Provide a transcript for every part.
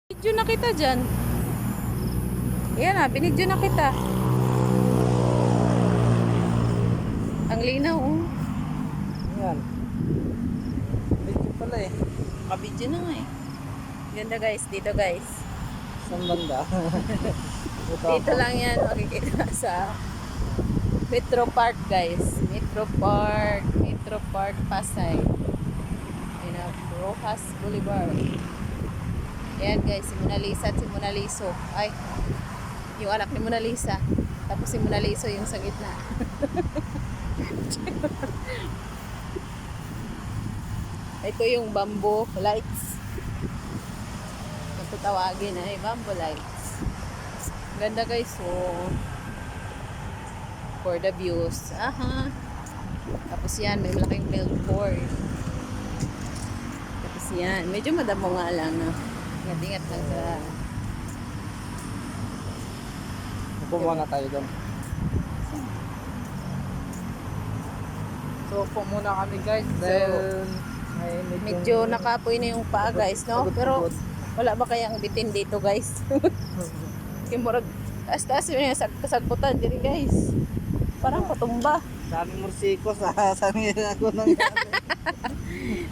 Binidyo na kita dyan. Ayan na, binidyo na kita. Ang linaw, oh. Yan. Video pala eh. Kabidyo na nga eh. Ganda guys, dito guys. Saan banda? Dito lang yan makikita sa Metro Park guys. Metro Park Pasay. Ayan na, Rojas Boulevard. Ayan guys, si Mona Lisa at si Mona Liso. Ay, yung anak ni Mona Lisa. Tapos si Mona Liso yung sa gitna. Ito yung bamboo lights. Ito tawagin ay bamboo lights. Ganda guys, so for the views. Aha. Tapos yan, may malaking billboard. Tapos yan, medyo madamo nga lang, no? Ingat-ingat lang sa... Kumuha na tayo doon. So, upo muna kami guys. Dahil Medyo nakapoy na yung paa guys, no? Pero wala ba kayang bitin dito guys? Kimurag, taas-taas yun yung kasagputan diri guys. Parang patumba. Dami mursiko sa sangin ako ng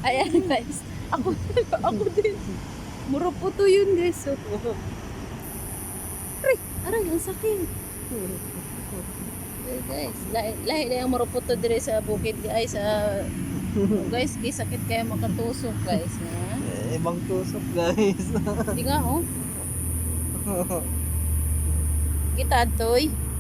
Ayan guys. Ako din. Muro po to yun guys. So, aray, ang sakit. Okay, guys, lahi na yung maruputo dire sa bukid guys. Guys, di sakit kaya makatusok guys. Ha? ibang tusok guys. Hindi nga oh. Kita toy.